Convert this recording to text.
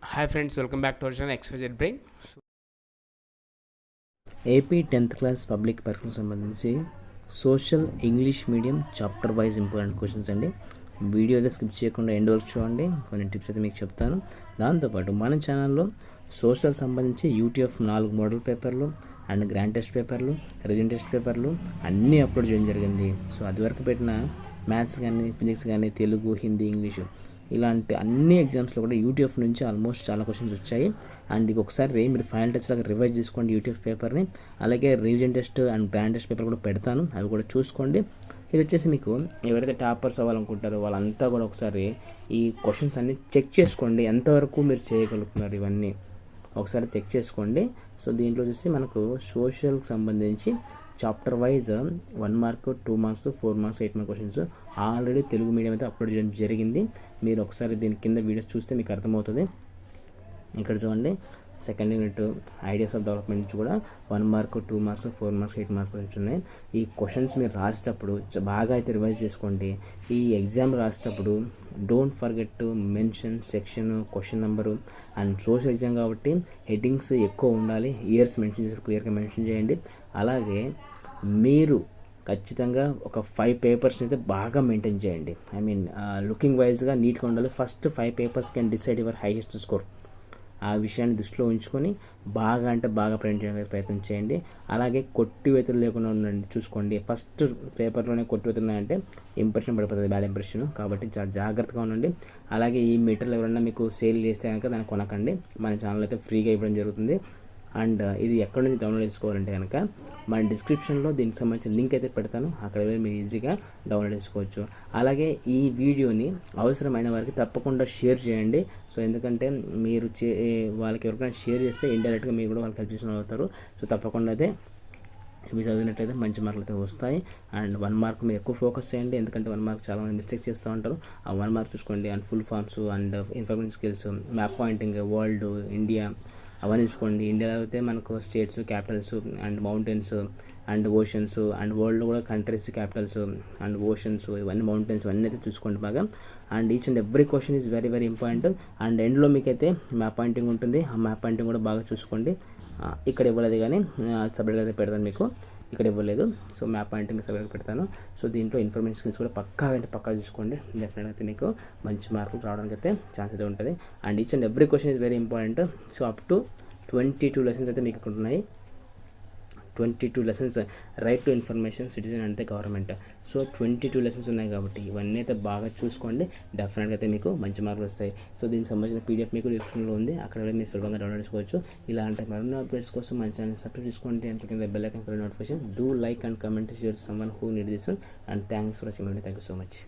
Hi friends, welcome back to our channel XYZ Brain. AP 10th class public పరీక్షకు సంబంధించి social English medium chapter wise important questions అండి. Video అయితే skip చేయకుండా end వరకు చూడండి. కొన్ని టిప్స్ అయితే మీకు చెప్తాను. దాంతోపాటు మన ఛానల్లో సోషల్ సంబంధించి యూటీఎఫ్ 4 మోడల్ పేపర్లు అండ్ గ్రాండ్ టెస్ట్ పేపర్లు, రిజన్ టెస్ట్ పేపర్లు అన్నీ అప్లోడ్ చేయడం జరిగింది. సో అది వరకు పెట్టిన మ్యాథ్స్ కానీ, ఫిజిక్స్ కానీ, తెలుగు, హిందీ, ఇంగ్లీషు ఇలాంటి అన్ని ఎగ్జామ్స్లో కూడా యూటీఎఫ్ నుంచి ఆల్మోస్ట్ చాలా క్వశ్చన్స్ వచ్చాయి. అండ్ ఇది ఒకసారి మీరు ఫైనల్ టెస్ట్ లాగా రివైజ్ చేసుకోండి యూటీఎఫ్ పేపర్ని. అలాగే revision test and grand test paper కూడా పెడతాను, అవి కూడా చూసుకోండి. ఇది వచ్చేసి మీకు ఎవరైతే టాపర్స్ అవ్వాలనుకుంటారో వాళ్ళంతా కూడా ఒకసారి ఈ క్వశ్చన్స్ అన్ని చెక్ చేసుకోండి, ఎంతవరకు మీరు చేయగలుగుతున్నారు ఇవన్నీ ఒకసారి చెక్ చేసుకోండి. సో దీంట్లో వచ్చేసి మనకు సోషల్కి సంబంధించి chapter wise 1 mark, 2 marks, 4 marks, 8 mark questions already Telugu medium అయితే అప్లోడ్ చేయడం జరిగింది. మీరు ఒకసారి దీని కింద వీడియోస్ చూస్తే మీకు అర్థమవుతుంది. ఇక్కడ చూడండి, second unit ideas of development నుంచి కూడా 1 mark, 2 marks, 4 marks, 8 marks questions ఉన్నాయి. ఈ క్వశ్చన్స్ మీరు రాసేటప్పుడు బాగా అయితే రివైజ్ చేసుకోండి. ఈ ఎగ్జామ్ రాసేటప్పుడు don't forget to mention section, question number and social exam కాబట్టి హెడ్డింగ్స్ ఎక్కువ ఉండాలి. ఇయర్స్ మెన్షన్ చేసి క్లియర్గా మెన్షన్ చేయండి. అలాగే మీరు ఖచ్చితంగా ఒక 5 పేపర్స్ని అయితే బాగా మెయింటైన్ చేయండి. ఐ మీన్ లుకింగ్ వైజ్గా నీట్గా ఉండాలి. First 5 papers can decide your highest score. ఆ విషయాన్ని దృష్టిలో ఉంచుకొని బాగా అంటే బాగా ప్రింట్ చేయడానికి ప్రయత్నం చేయండి. అలాగే కొట్టివేతలు లేకుండా ఉండండి, చూసుకోండి. ఫస్ట్ పేపర్లోనే కొట్టివేతలు ఉన్నాయంటే ఇంప్రెషన్ పడిపోతుంది, బ్యాడ్ ఇంప్రెషన్. కాబట్టి చాలా జాగ్రత్తగా ఉండండి. అలాగే ఈ మెటీరియల్ ఎవరైనా మీకు సేల్ చేస్తే కనుక దాన్ని కొనకండి. మన ఛానల్ అయితే ఫ్రీగా ఇవ్వడం జరుగుతుంది. అండ్ ఇది ఎక్కడి నుంచి డౌన్లోడ్ చేసుకోవాలంటే కనుక మన డిస్క్రిప్షన్లో దీనికి సంబంధించిన లింక్ అయితే పెడతాను, అక్కడ వెళ్ళి మీరు ఈజీగా డౌన్లోడ్ చేసుకోవచ్చు. అలాగే ఈ వీడియోని అవసరమైన వారికి తప్పకుండా షేర్ చేయండి. సో ఎందుకంటే మీరు వాళ్ళకి ఎవరికైనా షేర్ చేస్తే ఇండైరెక్ట్గా మీరు కూడా వాళ్ళకి హెల్ప్ చేసిన అవుతారు. సో తప్పకుండా అయితే ఇవి చదివినట్లయితే మంచి మార్కులు అయితే వస్తాయి. అండ్ 1 మార్క్ మీరు ఎక్కువ ఫోకస్ చేయండి, ఎందుకంటే 1 మార్క్ చాలామంది మిస్టేక్స్ చేస్తూ ఉంటారు. ఆ 1 మార్క్ చూసుకోండి. And full forms and information skills, map pointing, world, India అవన్నీ చూసుకోండి. ఇండియాలో అయితే మనకు states, capitals and mountains and oceans, and వరల్డ్లో కూడా కంట్రీస్, క్యాపిటల్స్ అండ్ ఓషన్స్, ఇవన్నీ మౌంటైన్స్ ఇవన్నీ అయితే చూసుకోండి బాగా. And each and every question is very very important. And ఎండ్లో మీకైతే మ్యాప్ పాయింటింగ్ ఉంటుంది, ఆ మ్యాప్ పాయింటింగ్ కూడా బాగా చూసుకోండి. ఇక్కడ ఇవ్వలేదు కానీ సపరేట్గా అయితే పెడతాను మీకు, ఇక్కడ ఇవ్వలేదు. సో మ్యాప్ పాయింటింగ్ సపరేట్గా పెడతాను. సో దీంట్లో ఇన్ఫర్మేషన్ స్కిల్స్ కూడా పక్కా చూసుకోండి. డెఫినెట్గా అయితే మీకు మంచి మార్కులు రావడానికి అయితే ఛాన్స్ అయితే ఉంటుంది. And each and every question is very important. So up to 22 lessons అయితే మీకు ఇక్కడ ఉన్నాయి. 22 lessons, right to information, citizen అంటే గవర్నమెంట్. సో 22 లెసన్స్ ఉన్నాయి కాబట్టి ఇవన్నీ అయితే బాగా చూసుకోండి. డెఫినెట్గా అయితే మీకు మంచి మార్కులు వస్తాయి. సో దీనికి సంబంధించిన పీడిఎఫ్ మీకు డిస్క్రిప్షన్లో ఉంది, అక్కడ మీరు సులభంగా డౌన్లోడ్ చేసుకోవచ్చు. ఇలాంటి మరిన్ని అప్డేట్స్ కోసం మన ఛానల్ సబ్స్క్రైబ్ చేసుకోండి and click the bell icon for notification. Do like and comment share someone who need this one. And thanks for watching. Thank you so much.